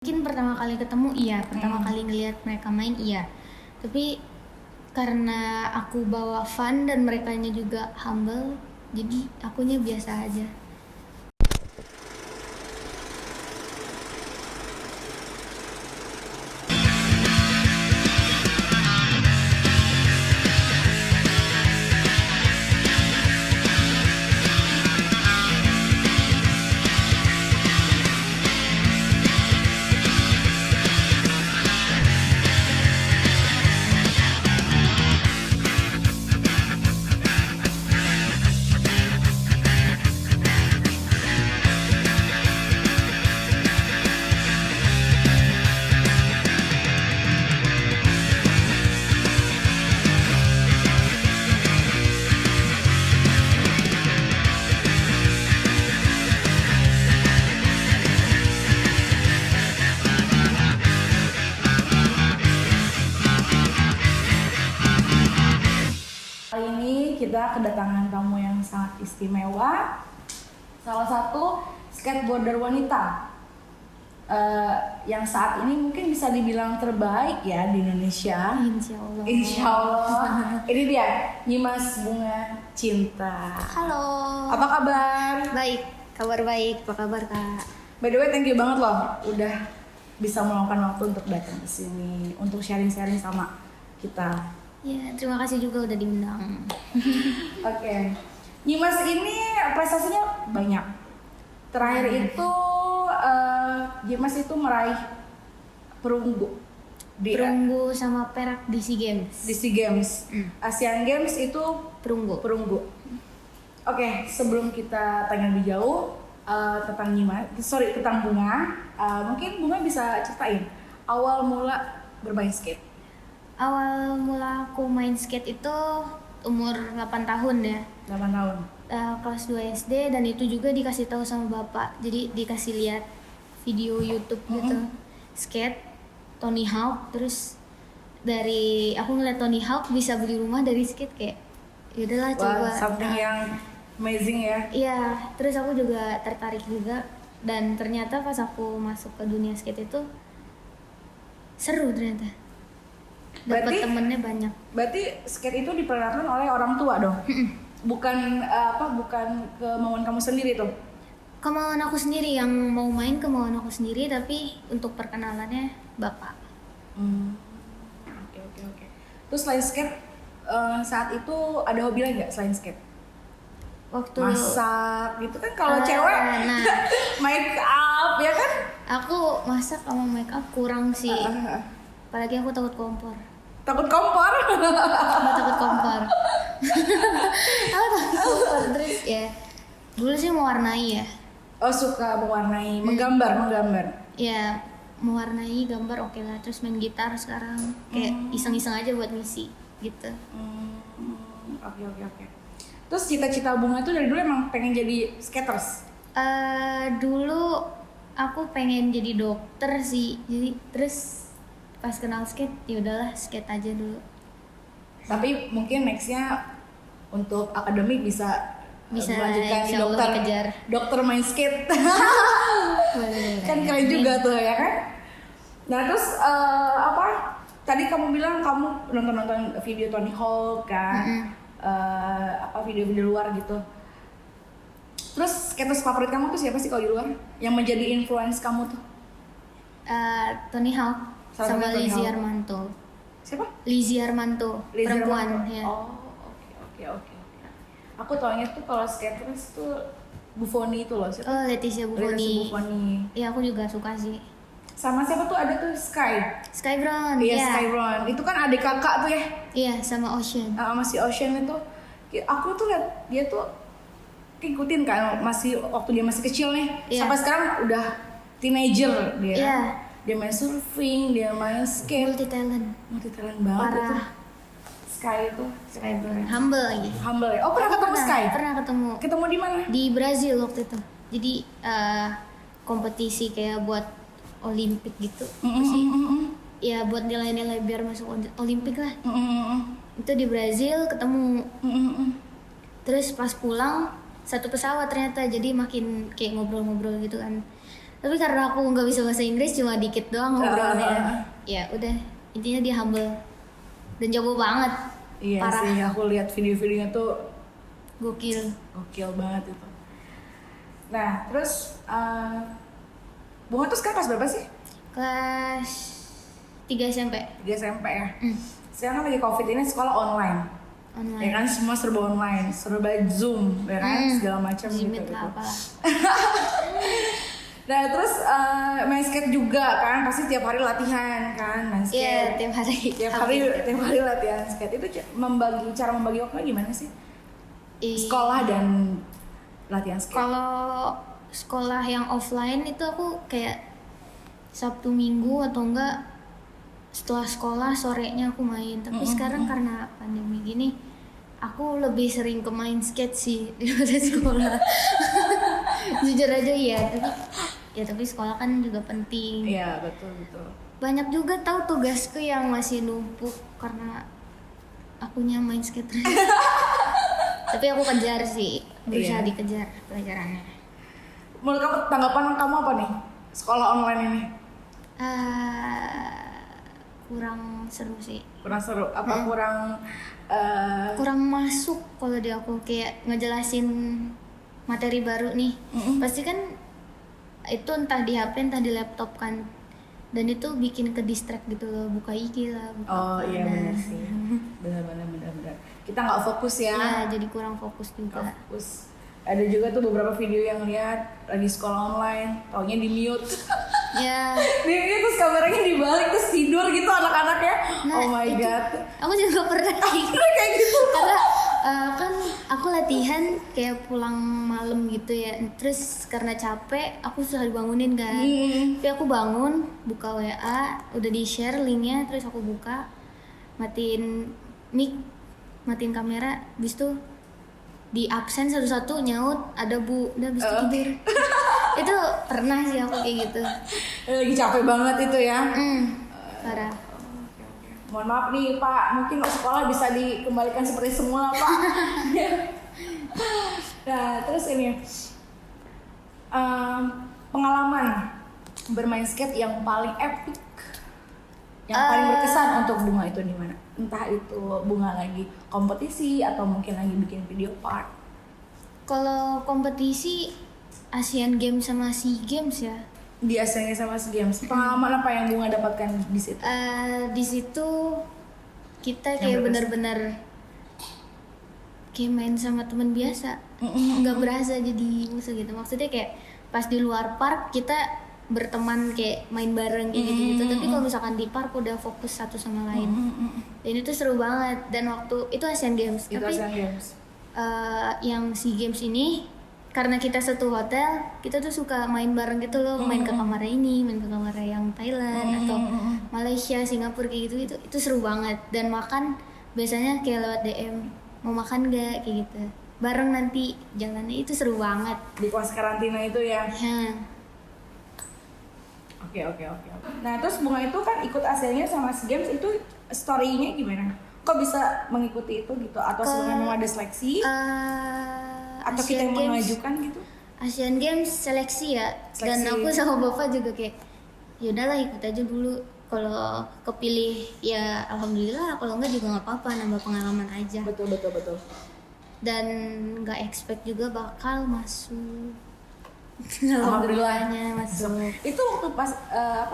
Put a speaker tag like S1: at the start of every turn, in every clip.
S1: Mungkin pertama kali ketemu iya, pertama kali ngelihat mereka main iya. Tapi karena aku bawa fun dan merekanya juga humble, jadi akunya biasa aja.
S2: Kali ini kita kedatangan tamu yang sangat istimewa, salah satu skateboarder wanita yang saat ini mungkin bisa dibilang terbaik ya di Indonesia.
S1: Insya Allah.
S2: Insya Allah. Ini dia, Nyimas Bunga Cinta.
S1: Halo.
S2: Apa kabar?
S1: Baik, kabar baik. Apa kabar Kak?
S2: By the way, thank you banget loh udah bisa meluangkan waktu untuk datang ke sini untuk sharing-sharing sama kita.
S1: Ya, terima kasih juga udah diundang.
S2: Oke. Nyimas ini prestasinya banyak. Terakhir itu Nyimas itu meraih perunggu di
S1: Perunggu sama perak di SEA Games.
S2: di SEA Games. Asian Games itu
S1: Perunggu.
S2: perunggu. Oke, sebelum kita tanya lebih jauh tentang tentang Bunga, mungkin Bunga bisa ceritain awal mula bermain skate.
S1: Awal mula aku main skate itu umur 8 tahun ya.
S2: 8 tahun.
S1: Kelas 2 SD dan itu juga dikasih tahu sama bapak. Jadi dikasih lihat video YouTube gitu. Skate Tony Hawk, terus dari aku ngeliat Tony Hawk bisa beli rumah dari skate, kayak yaudahlah coba.
S2: Wah, something yang amazing ya.
S1: Iya, terus aku juga tertarik juga dan ternyata pas aku masuk ke dunia skate itu seru ternyata. Dapat
S2: Berarti-
S1: temennya banyak.
S2: Berarti skate itu diperkenalkan oleh orang tua dong? Bukan bukan kemauan kamu sendiri tuh?
S1: Kemauan aku sendiri, yang mau main kemauan aku sendiri, tapi untuk perkenalannya bapak.
S2: Oke. Terus selain skate, saat itu ada hobi lain nggak selain skate?
S1: Waktu
S2: Masak gitu kan kalau cewek
S1: nah,
S2: make up ya kan?
S1: aku masak sama make up kurang sih. Apalagi aku takut kompor.
S2: Takut kompor?
S1: Aku takut kompor. Aku takut kompor. Terus ya, dulu sih mewarnai ya.
S2: Oh, suka mewarnai, menggambar.
S1: Ya, mewarnai gambar oke lah. Terus main gitar sekarang kayak iseng-iseng aja buat ngisi gitu.
S2: Oke. Terus cita-cita Bunga tuh dari dulu emang pengen jadi skaters?
S1: Dulu aku pengen jadi dokter sih. Jadi terus pas kenal skate, ya udahlah skate aja dulu.
S2: Tapi mungkin nextnya untuk akademik bisa melanjutkan
S1: insya Allah dikejar.
S2: dokter main skate.
S1: Boleh.
S2: Kan keren juga tuh ya kan. Nah terus tadi kamu bilang kamu nonton video Tony Hawk kan, video-video luar gitu. Terus skaters favorit kamu tuh siapa sih kalau di luar yang menjadi influence kamu tuh?
S1: Tony Hawk
S2: Salah
S1: sama
S2: satu Tony
S1: Lizzie
S2: Hawk.
S1: Armanto.
S2: Siapa?
S1: Lizzie Armanto,
S2: Lizzie
S1: perempuan
S2: Armanto.
S1: ya.
S2: Oh, oke. Aku taunya tuh kalau skaters tuh Buffoni itu loh, siapa?
S1: Oh, Leticia Buffoni.
S2: Buffoni.
S1: Ya aku juga suka sih.
S2: Sama siapa tuh ada tuh Sky.
S1: Sky Brown.
S2: Iya,
S1: ya.
S2: Sky Brown. Itu kan adik kakak tuh ya.
S1: Iya, sama Ocean.
S2: Masih Ocean itu. Aku tuh liat dia tuh ngikutin kan waktu dia masih kecil nih.
S1: Iya.
S2: Sampai sekarang udah teenager dia.
S1: Iya.
S2: Dia main surfing, dia main skate.
S1: Multi talent.
S2: Banget
S1: Parah.
S2: itu. Sky itu.
S1: Sky Brown. Humble lagi.
S2: Humble ya. Oh, pernah ketemu Sky?
S1: Pernah ketemu.
S2: Ketemu di mana?
S1: Di Brazil waktu itu. Jadi kompetisi kayak buat Olimpik gitu. Sih. Ya buat nilai-nilai biar masuk Olimpik lah. Itu di Brazil ketemu. Terus pas pulang satu pesawat ternyata, jadi makin kayak ngobrol-ngobrol gitu kan. Tapi karena aku nggak bisa bahasa Inggris, cuma dikit doang ngobrolnya. Ya udah, intinya dia humble dan jago banget.
S2: Iya
S1: Parah.
S2: sih, aku lihat video-videonya tuh
S1: Gokil.
S2: gokil banget itu. Nah, terus Bunga tuh sekarang kelas berapa sih?
S1: Kelas 3 SMP.
S2: 3 SMP ya? Sekarang kan lagi COVID ini sekolah online.
S1: Online.
S2: Ya kan semua serba online, serba Zoom, ya kan segala macam gitu.
S1: Limit lah apalah.
S2: Nah, terus main skate juga kan, pasti tiap hari latihan kan, main skate.
S1: Iya, tiap hari.
S2: Tiap hari latihan skate. Itu cara membagi waktunya gimana sih?
S1: Ih,
S2: Sekolah dan latihan skate.
S1: Kalau sekolah yang offline itu aku kayak Sabtu Minggu atau enggak setelah sekolah sorenya aku main. Tapi sekarang karena pandemi gini, aku lebih sering ke main skate sih daripada sekolah. Jujur aja tapi sekolah kan juga penting.
S2: Iya, betul.
S1: Banyak juga tahu tugasku yang masih numpuk karena akunya main skate. Tapi aku kejar sih, berusaha dikejar pelajarannya.
S2: Menurut kamu tanggapan kamu apa nih? Sekolah online ini?
S1: Kurang seru sih.
S2: Kurang seru? Apa
S1: Kurang masuk kalau di aku kayak ngejelasin materi baru nih. Pasti kan itu entah di HP entah di laptop kan. Dan itu bikin ke distract gitu loh, buka IG lah, buka
S2: Oh
S1: apa,
S2: iya
S1: dan-
S2: benar sih. Benar. Kita nggak fokus ya.
S1: Iya, jadi kurang fokus juga.
S2: Nggak fokus. Ada juga tuh beberapa video yang lihat lagi sekolah online, taunya di mute.
S1: Ya,
S2: Di mute terus kameranya dibalik terus tidur gitu anak-anaknya.
S1: Nah,
S2: Oh my
S1: itu-
S2: god.
S1: aku juga pernah
S2: Kayak gitu.
S1: karena kan aku latihan kayak pulang malam gitu ya, terus karena capek aku susah dibangunin kan. Tapi aku bangun, buka WA, udah di share linknya, terus aku buka, matiin mic, matiin kamera, habis itu di absen satu-satu nyaut ada bu, udah habis itu tidur. Itu pernah sih aku kayak gitu.
S2: Lagi capek banget itu ya.
S1: Parah.
S2: Mohon maaf nih Pak, mungkin sekolah bisa dikembalikan seperti semula Pak. Nah terus ini pengalaman bermain skate yang paling epic, yang paling berkesan untuk Bunga itu di mana? Entah itu Bunga lagi kompetisi atau mungkin lagi bikin video part.
S1: Kalau kompetisi Asian Games sama SEA Games ya.
S2: Di Asian Games sama SEA Games, pengalaman apa yang Bunga dapatkan di situ?
S1: Di situ kita
S2: Yang
S1: kayak
S2: berkesan.
S1: benar-benar kayak main sama teman biasa, nggak berasa jadi musuh gitu. Maksudnya kayak pas di luar park kita berteman kayak main bareng kayak gitu-gitu. Tapi kalau misalkan di park udah fokus satu sama lain. Dan itu seru banget. Dan waktu itu Asian Games.
S2: Itu
S1: Tapi
S2: Asian Games.
S1: yang SEA Games ini karena kita satu hotel, kita tuh suka main bareng gitu loh, main ke kamar ini, main ke kamar yang Thailand atau Malaysia, Singapura kayak gitu, itu seru banget. Dan makan biasanya kayak lewat DM, mau makan gak kayak gitu, bareng nanti jalannya, itu seru banget.
S2: Di kelas karantina itu ya.
S1: Ya,
S2: Oke. Nah terus Bunga itu kan ikut Asian Games sama SEA Games itu story-nya gimana? Kok bisa mengikuti itu gitu? Atau sebenarnya memang ada seleksi? Atau kita yang mengajukan gitu?
S1: Asian Games seleksi ya. Dan
S2: Seleksi.
S1: aku sama bapak juga kayak yaudahlah ikut aja dulu, kalau kepilih ya alhamdulillah, kalau enggak juga nggak apa-apa, nambah pengalaman aja.
S2: Betul.
S1: Dan nggak expect juga bakal masuk.
S2: Alhamdulillahnya
S1: masuk.
S2: Itu waktu pas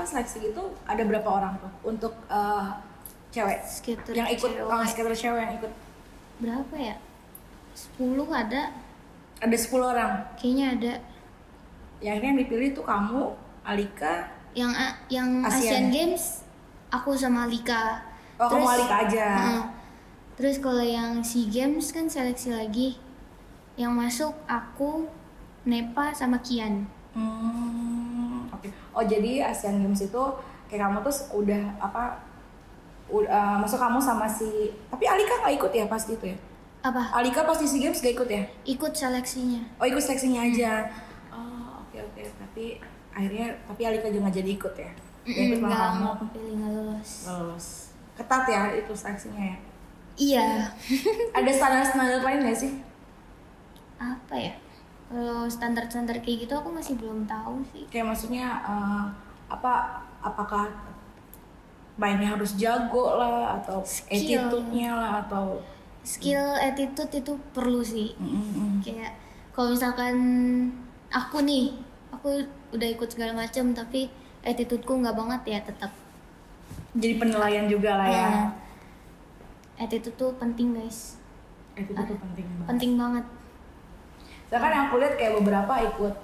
S2: seleksi gitu ada berapa orang tuh untuk cewek
S1: Skater
S2: yang ikut,
S1: cewek.
S2: skater cewek yang ikut?
S1: Berapa ya? 10 ada,
S2: Ada 10 orang.
S1: kayaknya ada.
S2: Yang akhirnya yang dipilih tuh kamu, Alika.
S1: Yang
S2: Asian.
S1: Asian Games aku sama Alika.
S2: Oh, kamu Alika aja.
S1: Terus kalau yang SEA Games kan seleksi lagi. Yang masuk aku, Nepa sama Kian.
S2: Oke. Oh jadi Asian Games itu kayak kamu tuh udah masuk kamu sama si, tapi Alika nggak ikut ya pas itu ya?
S1: Apa?
S2: Alika pas di SEA Games gak ikut ya?
S1: Ikut seleksinya.
S2: Oh ikut seleksinya aja. Oh oke. Tapi akhirnya Alika juga nggak jadi ikut ya? Dia ikut sama kamu.
S1: Nggak kepilih, nggak lolos.
S2: Nggak lolos. Ketat ya itu seleksinya ya?
S1: Iya.
S2: Ada standar lain nggak sih?
S1: Apa ya? Kalau standar-standar kayak gitu aku masih belum tahu sih.
S2: Kayak maksudnya apakah mainnya harus jago lah atau
S1: Skill.
S2: attitude-nya lah atau
S1: Skill, attitude itu perlu sih. Kayak kalau misalkan aku udah ikut segala macam tapi attitude-ku nggak banget ya tetap.
S2: jadi penilaian juga lah ya.
S1: Attitude tuh penting guys,
S2: Attitude tuh penting banget.
S1: penting banget.
S2: Sedangkan yang aku lihat kayak beberapa ikut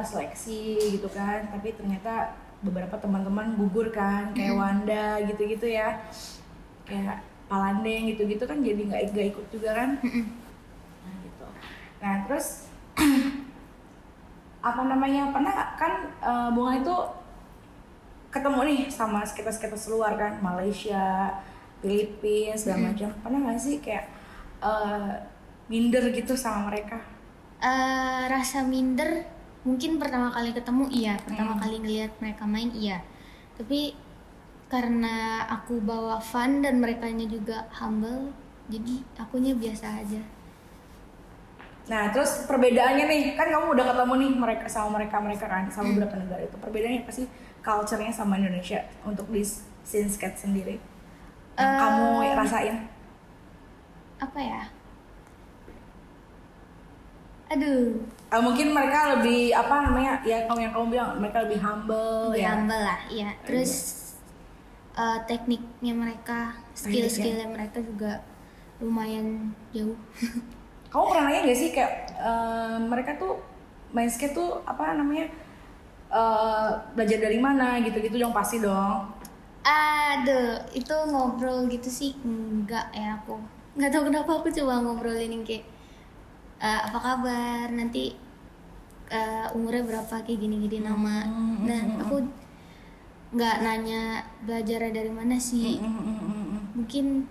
S2: seleksi gitu kan, tapi ternyata beberapa teman-teman gugur kan, kayak Wanda gitu-gitu ya, kayak Palandeng gitu-gitu kan jadi nggak ikut juga kan. Nah gitu. Nah terus pernah kan Bunga itu ketemu nih sama skater-skater luar kan, Malaysia, Filipina segala macam. Pernah nggak sih kayak minder gitu sama mereka?
S1: Rasa minder mungkin pertama kali ketemu iya, pertama kali ngelihat mereka main iya, tapi karena aku bawa fun dan merekanya juga humble, jadi akunya biasa aja.
S2: Nah terus perbedaannya nih, kan kamu udah ketemu nih mereka kan, sama beberapa negara itu, perbedaannya apa sih culture-nya sama Indonesia untuk di scene skate sendiri yang kamu rasain?
S1: Apa ya? Aduh,
S2: Mungkin mereka lebih ya yang kamu bilang mereka lebih humble
S1: lebih
S2: ya.
S1: humble lah, iya. Terus tekniknya mereka, skill-skillnya mereka juga lumayan jauh.
S2: Kamu pernah nanya gak sih kayak mereka tuh main skate tuh belajar dari mana gitu-gitu dong, pasti dong.
S1: Aduh, itu ngobrol gitu sih enggak ya, aku nggak tahu kenapa aku coba ngobrolin yang kayak apa kabar, nanti umurnya berapa, kayak gini-gini nama. Nah aku nggak nanya belajarnya dari mana sih. Mungkin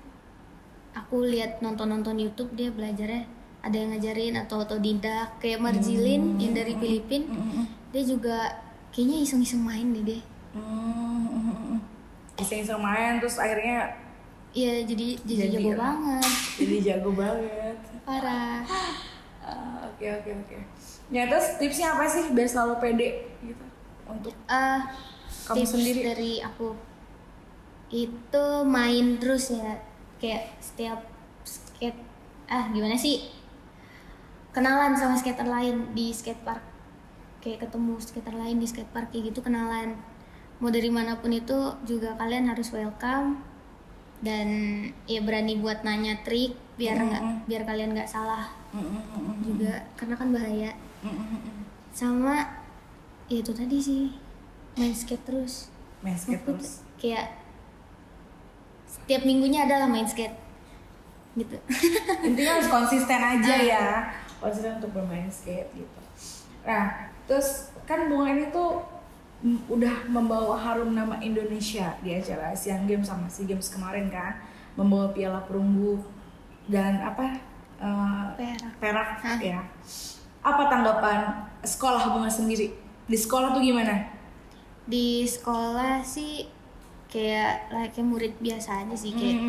S1: aku lihat nonton YouTube dia belajarnya ada yang ngajarin atau otodidak, kayak Marzilin yang dari Filipina. Dia juga kayaknya iseng-iseng main deh.
S2: Iseng-iseng main terus akhirnya
S1: Iya, jadi jago banget.
S2: Jadi jago banget.
S1: Parah.
S2: Oke. Ya terus tipsnya apa sih biar selalu pede gitu untuk kamu
S1: Tips
S2: sendiri?
S1: dari aku itu main terus ya, kayak setiap skate gimana sih, kenalan sama skater lain di skatepark, kayak ketemu skater lain di skatepark kayak gitu, kenalan. Mau dari manapun itu juga kalian harus welcome dan ya berani buat nanya trik biar kalian nggak salah juga, karena kan bahaya. Sama ya itu tadi sih, main skate terus. Kayak setiap minggunya adalah main skate gitu.
S2: Intinya harus konsisten aja ya, konsisten untuk bermain skate gitu. Nah terus kan Bunga ini tuh udah membawa harum nama Indonesia di acara Asian Games sama SEA Games kemarin kan, membawa piala perunggu dan perak ya. Apa tanggapan sekolah Bunga sendiri? Di sekolah tuh gimana?
S1: Di sekolah sih kayak layaknya murid biasa aja sih, kayak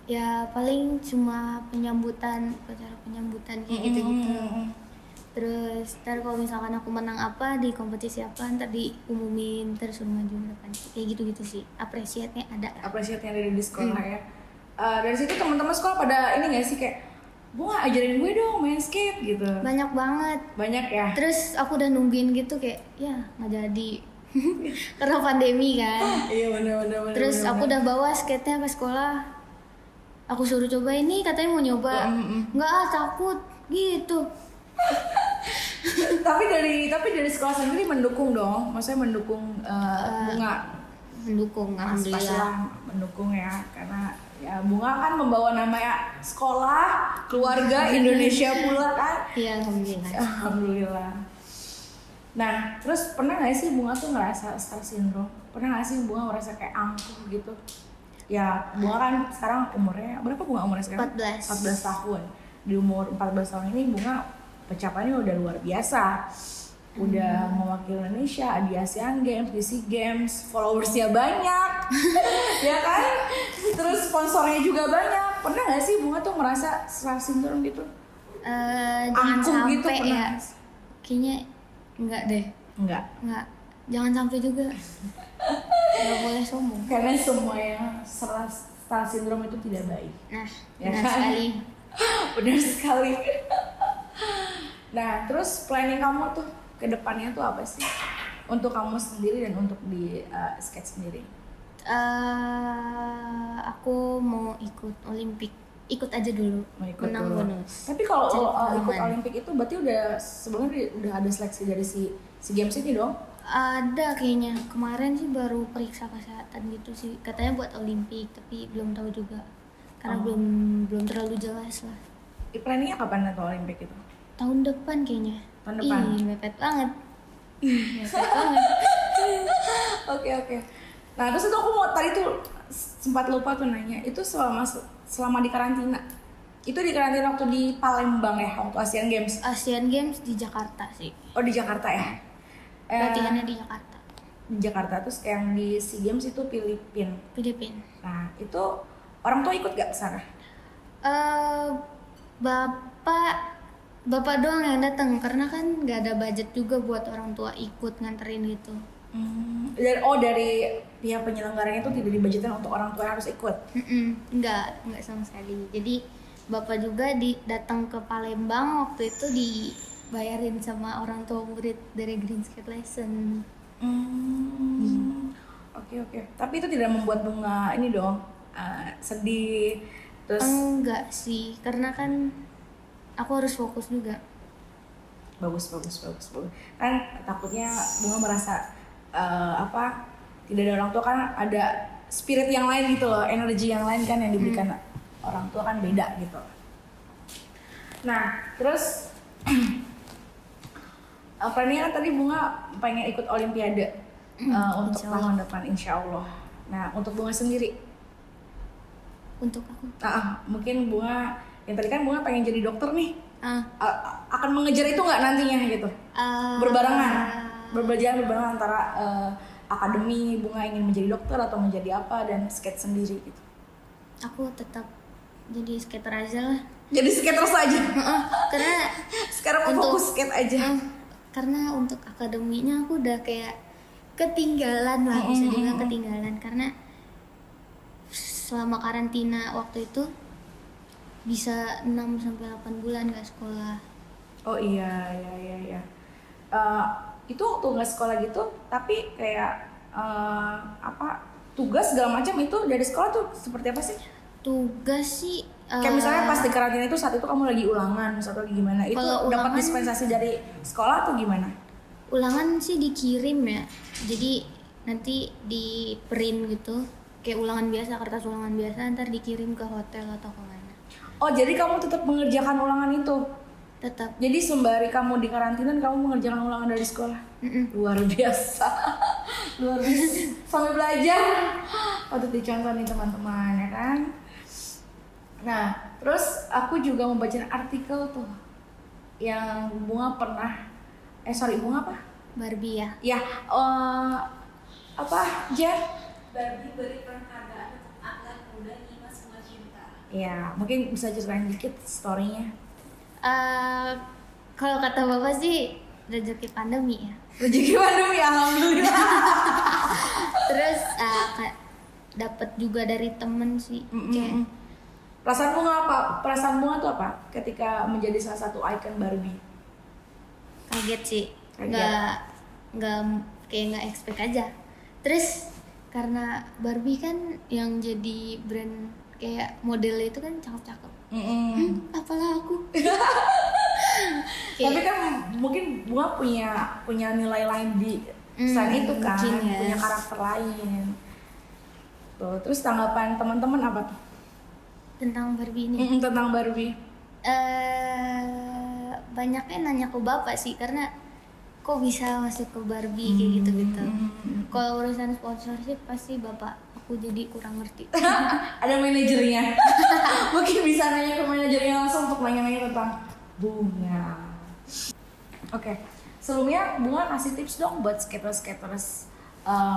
S1: ya paling cuma acara penyambutan kayak gitu-gitu. Terus ntar kalau misalkan aku menang apa di kompetisi apa, ntar diumumin, terus suruh maju depan, kayak gitu-gitu sih. Apresiatnya ada.
S2: Apresiatnya dari di sekolah ya. Dari situ teman-teman sekolah pada ini nggak sih kayak, Bunga ajarin gue dong main skate gitu?
S1: Banyak banget.
S2: Banyak ya.
S1: Terus aku udah nungguin gitu kayak ya nggak jadi karena pandemi kan.
S2: Iya benar.
S1: Terus aku udah bawa skate-nya ke sekolah. Aku suruh coba ini, katanya mau nyoba. Nggak takut gitu.
S2: tapi dari sekolah sendiri mendukung dong, maksudnya mendukung Bunga.
S1: Mendukung, alhamdulillah.
S2: Pastilah mendukung ya, karena ya Bunga kan membawa nama ya sekolah, keluarga, Indonesia pula kan.
S1: Iya, alhamdulillah.
S2: Alhamdulillah. Nah, terus pernah nggak sih Bunga tuh ngerasa star syndrome? Pernah nggak sih Bunga ngerasa kayak angkuh gitu? Ya, Bunga kan sekarang umurnya berapa Bunga umurnya sekarang? 14 tahun. Di umur 14 tahun ini Bunga pencapaiannya udah luar biasa. Udah mewakili Indonesia di Asian Games, di SEA Games, followersnya banyak. Ya kan? Terus sponsornya juga banyak. Pernah nggak sih Bunga tuh ngerasa star syndrome gitu?
S1: Jangan
S2: Angkuh
S1: sampai
S2: gitu pernah?
S1: ya. Kayaknya enggak deh.
S2: Enggak.
S1: Jangan sampai juga. Nggak boleh sombong.
S2: Karena semua yang star syndrome itu tidak baik.
S1: Nah,
S2: Ya
S1: benar
S2: kan?
S1: sekali.
S2: Benar sekali. Nah, terus planning kamu tuh ke depannya tuh apa sih? Untuk kamu sendiri dan untuk di skate sendiri.
S1: Aku mau ikut Olimpik. Ikut aja dulu.
S2: Mau ikut
S1: menang
S2: dulu.
S1: bonus.
S2: Tapi kalau
S1: Cari
S2: ikut
S1: pengalaman.
S2: Olimpik itu berarti sebelumnya udah ada seleksi dari si games ini dong?
S1: Ada kayaknya. Kemarin sih baru periksa kesehatan gitu sih. Katanya buat Olimpik, tapi belum tahu juga. Karena
S2: Oh.
S1: belum terlalu jelas lah.
S2: Planningnya kapan atau Olimpik itu?
S1: Tahun depan kayaknya.
S2: Tahun depan?
S1: Ih, mepet banget. Mepet banget.
S2: Oke. Nah, terus itu aku mau tadi tuh sempat lupa tuh nanya. Itu selama di karantina. Itu di karantina waktu di Palembang ya, waktu Asian Games.
S1: Asian Games di Jakarta sih.
S2: Oh, di Jakarta ya?
S1: Latihannya di Jakarta.
S2: Di Jakarta, terus yang di SEA Games itu Filipina.
S1: Filipina.
S2: Nah, itu orang tua ikut gak ke sana?
S1: Bapak doang yang datang karena kan nggak ada budget juga buat orang tua ikut nganterin gitu.
S2: Dari pihak penyelenggaranya itu tidak dibudgetkan untuk orang tua yang harus ikut?
S1: Nggak sama sekali. Jadi bapak juga datang ke Palembang waktu itu dibayarin sama orang tua murid dari Green Skate Lesson.
S2: Oke. Tapi itu tidak membuat Bunga ini dong sedih terus?
S1: Enggak sih, karena kan aku harus fokus juga.
S2: Bagus. Kan takutnya Bunga merasa tidak ada orang tua, kan ada spirit yang lain gitu loh, energi yang lain kan yang diberikan orang tua kan beda gitu. Nah, terus planningnya kan tadi Bunga pengen ikut Olimpiade untuk
S1: Insya Allah.
S2: tahun depan insya Allah. Nah, untuk Bunga sendiri,
S1: Untuk aku.
S2: mungkin Bunga yang tadi kan Bunga pengen jadi dokter nih,
S1: Ah,
S2: akan mengejar itu nggak nantinya gitu? Berbarengan antara akademi Bunga ingin menjadi dokter atau menjadi apa, dan skate sendiri gitu.
S1: Aku tetap jadi skater aja lah.
S2: Jadi skater saja.
S1: Karena
S2: Sekarang mau fokus skate aja.
S1: karena untuk akademinya aku udah kayak ketinggalan lah, bisa dibilang ketinggalan, karena selama karantina waktu itu bisa 6-8 bulan gak sekolah.
S2: Oh iya. Itu waktu nggak sekolah gitu, tapi kayak tugas segala macam itu dari sekolah tuh seperti apa sih?
S1: Tugas sih
S2: Kayak misalnya pas di karantina itu saat itu kamu lagi ulangan atau gimana? Itu
S1: Kalau
S2: dapat
S1: ulangan-
S2: dispensasi dari sekolah atau gimana?
S1: ulangan sih dikirim ya, jadi nanti di print gitu kayak ulangan biasa, kertas ulangan biasa, ntar dikirim ke hotel atau kemana.
S2: Oh, jadi kamu tetap mengerjakan ulangan itu?
S1: Tetap.
S2: Jadi sembari kamu di karantina kamu mengerjakan ulangan dari sekolah? Luar biasa. Luar biasa. Sambil belajar patut dicontoh nih teman-teman, ya kan? Nah, terus aku juga membaca artikel tuh yang Bunga pernah Bunga apa?
S1: Barbie ya.
S2: Ya,
S3: Barbie beri penghargaan untuk atlet muda di Semua Cinta.
S2: ya, mungkin bisa ceritain dikit story-nya.
S1: Kalau kata bapak sih rezeki pandemi ya.
S2: Rezeki pandemi, alhamdulillah.
S1: Terus dapat juga dari temen sih. Kayak
S2: Perasaan Bunga apa? Perasaan Bunga tuh apa ketika menjadi salah satu ikon Barbie?
S1: kaget sih.
S2: Kaget.
S1: Nggak expect aja. Terus karena Barbie kan yang jadi brand kayak modelnya itu kan cakep-cakep. Apalah aku.
S2: Tapi kan mungkin Bunga punya nilai lain di selain itu kan,
S1: mungkin ya.
S2: punya karakter lain. Tuh, terus tanggapan teman-teman apa tuh?
S1: Tentang Barbie ini.
S2: Tentang Barbie.
S1: Banyaknya nanya ke bapak sih, karena kok bisa masuk ke Barbie kayak gitu-gitu. Kalau urusan sponsorship pasti bapak aku jadi kurang ngerti.
S2: Ada manajernya. Mungkin bisa nanya ke manajernya langsung untuk nanya-nanya tentang Bunga. Oke. Sebelumnya Bunga kasih tips dong buat skaters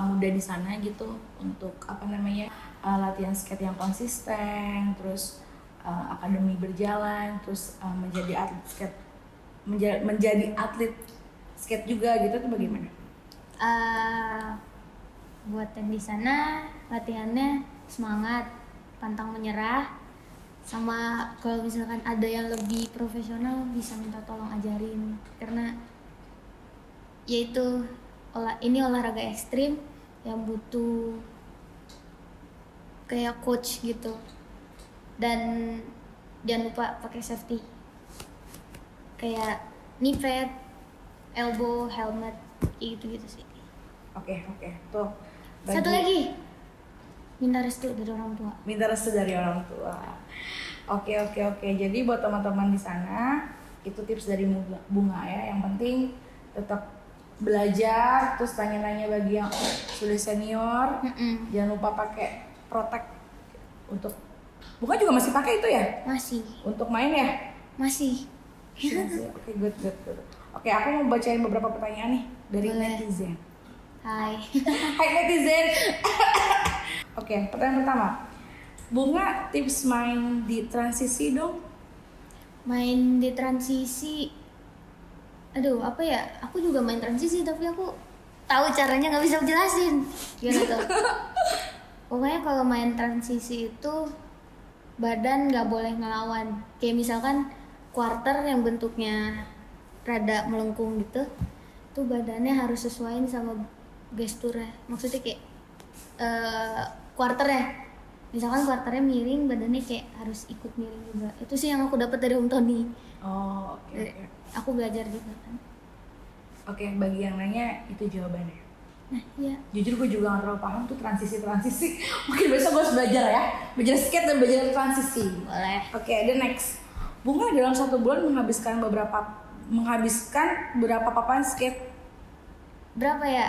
S2: muda di sana gitu, untuk latihan skate yang konsisten, terus akademi berjalan, terus menjadi atlet skate, menjadi atlet skate juga gitu tuh bagaimana?
S1: Buat yang di sana latihannya semangat, pantang menyerah, sama kalau misalkan ada yang lebih profesional bisa minta tolong ajarin, karena yaitu ini olahraga ekstrim yang butuh kayak coach gitu, dan jangan lupa pakai safety kayak knee pad, elbow, helmet, gitu sih.
S2: Oke, tuh.
S1: Satu lagi, minta restu dari orang tua.
S2: Minta restu dari orang tua. Oke. Jadi buat teman-teman di sana, itu tips dari Bunga ya. Yang penting tetap belajar, terus tanya-tanya bagi yang sudah senior. Jangan lupa pakai protect untuk Bunga juga masih pakai itu ya?
S1: Masih.
S2: Untuk main ya?
S1: Masih.
S2: Oke, good. Oke, aku mau bacain beberapa pertanyaan nih dari
S1: Boleh.
S2: netizen.
S1: Hai.
S2: Hai netizen. Oke, pertanyaan pertama. Bunga tips main di transisi dong.
S1: Main di transisi. Aduh, apa ya? Aku juga main transisi tapi aku tahu caranya nggak bisa jelasin. Gimana tuh? Pokoknya kalau main transisi itu badan nggak boleh ngelawan. Kayak misalkan quarter yang bentuknya rada melengkung gitu, tuh badannya harus sesuaiin sama gesturnya. Maksudnya kayak quarter ya. Misalkan quarternya miring, badannya kayak harus ikut miring juga. Itu sih yang aku dapat dari Om Tony.
S2: Oh, oke.
S1: Aku belajar juga kan.
S2: Oke, bagi yang nanya itu jawabannya.
S1: Nah, iya.
S2: Jujur gue juga gak terlalu paham tuh transisi. Mungkin besok gue harus belajar ya. Belajar skate dan belajar transisi.
S1: Boleh.
S2: Oke, the next. Bunga dalam 1 bulan menghabiskan berapa papan skate
S1: Berapa ya?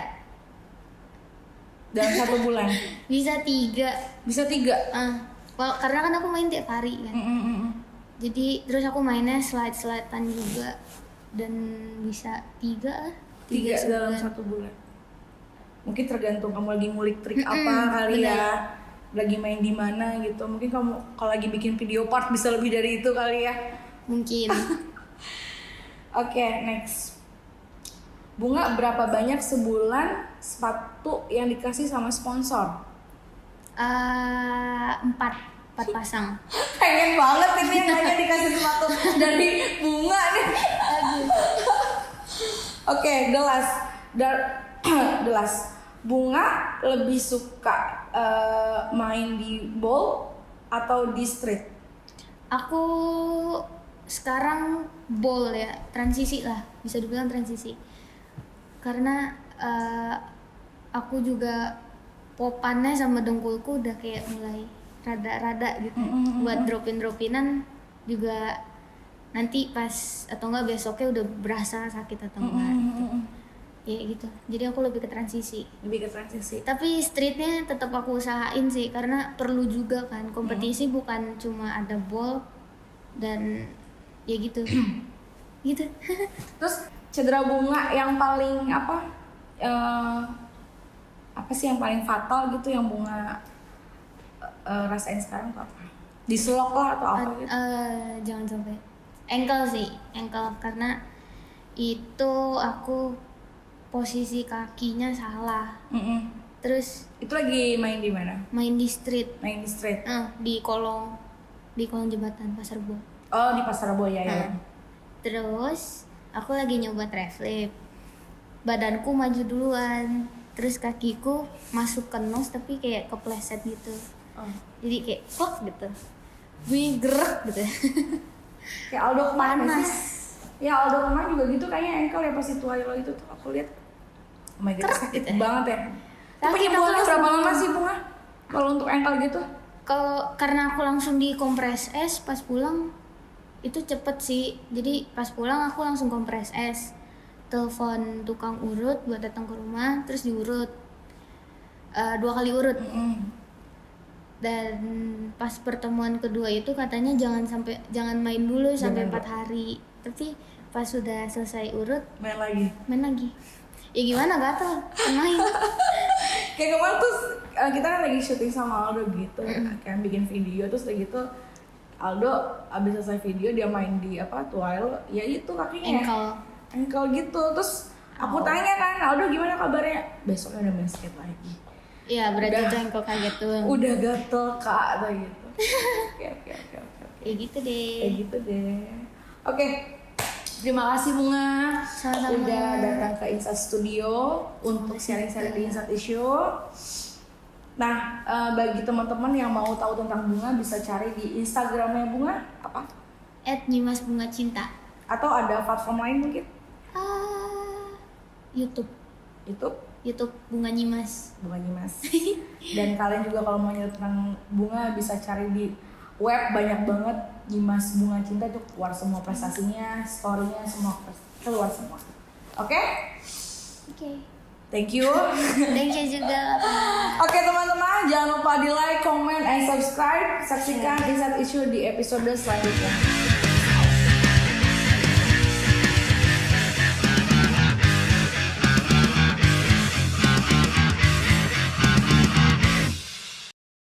S2: dalam 1 bulan?
S1: Bisa 3.
S2: Bisa 3.
S1: Karena kan aku main tiap hari kan. Jadi terus aku mainnya slide-slidean juga, dan bisa 3 lah.
S2: 3 dalam 1 bulan. Mungkin tergantung kamu lagi ngulik trik apa kali
S1: bener.
S2: ya, lagi main di mana gitu. Mungkin kamu kalau lagi bikin video part bisa lebih dari itu kali ya.
S1: Mungkin.
S2: Oke, next. Bunga berapa banyak sebulan sepatu yang dikasih sama sponsor?
S1: 4 pasang.
S2: Pengen banget ini yang nanya dikasih sepatu dari Bunga nih. Oke, the last. Bunga lebih suka main di ball atau di street?
S1: Aku sekarang ball ya, transisi lah, bisa dibilang transisi. Karena aku juga popannya sama dengkulku udah kayak mulai rada-rada gitu. Buat dropin-dropinan juga nanti pas atau enggak besoknya udah berasa sakit atau enggak gitu. Ya gitu. Jadi aku lebih ke transisi. Tapi streetnya tetap aku usahain sih, karena perlu juga kan. Kompetisi bukan cuma ada ball dan ya gitu. Gitu.
S2: Terus cedera Bunga yang paling apa sih yang paling fatal gitu yang Bunga rasain sekarang tuh apa? Dislok lah atau apa gitu?
S1: Jangan sampai ankle karena itu aku posisi kakinya salah. Terus
S2: itu lagi main di mana?
S1: main di street. Di kolong jembatan Pasar Rebo.
S2: Oh, di Pasar Rebo ya.
S1: Terus aku lagi nyoba triflip, badanku maju duluan, terus kakiku masuk ke nose tapi kayak kepleset gitu. Jadi kayak kok gitu, bunyi gerak gitu.
S2: Kayak Aldo kemarin
S1: Panas.
S2: sih. Ya Aldo kemarin juga gitu kayaknya ankle ya pas itu lo itu tuh aku lihat. Oh my god, sakit
S1: gitu ya.
S2: banget ya. Tapi
S1: Sakit,
S2: penyembuhannya
S1: aku
S2: berapa
S1: langsung-
S2: lama sih Bunga? Kalau untuk ankle gitu?
S1: Karena aku langsung di kompres es pas pulang, itu cepet sih. Jadi pas pulang aku langsung kompres es, telepon tukang urut buat datang ke rumah, terus diurut 2 kali urut. Dan pas pertemuan kedua itu katanya jangan main dulu sampai 4 hari. Tapi pas sudah selesai urut
S2: Main lagi.
S1: Ya gimana, gatel main.
S2: Kayak kemarin tuh kita kan lagi syuting sama Aldo gitu, kayak bikin video terus kayak gitu Aldo abis selesai video dia main di Twilight, ya itu kakinya ankle gitu. Terus aku tanya kan, Aldo gimana kabarnya? Besoknya udah main skate lagi.
S1: Iya, berarti itu ankle kaget tuh.
S2: Udah gatel kak atau gitu. Oke.
S1: Ya gitu deh.
S2: Kayak gitu deh. Oke. Terima kasih Bunga
S1: Sama-sama.
S2: udah datang ke Insight Studio untuk sharing-sharing di Insight Issue. Nah, bagi teman-teman yang mau tahu tentang Bunga bisa cari di Instagramnya Bunga apa?
S1: @nyimasbungacinta.
S2: Atau ada platform lain mungkin?
S1: YouTube Bunga Nyimas.
S2: Bunga Nyimas. Dan kalian juga kalau mau nyari tentang Bunga bisa cari di web, banyak banget. Nyimas Bunga Cinta itu keluar semua prestasinya, story-nya semua keluar semua. Oke? Thank you.
S1: Thank you juga.
S2: Oke teman-teman, jangan lupa di like, comment, and subscribe. Saksikan Insight Issue di episode selanjutnya.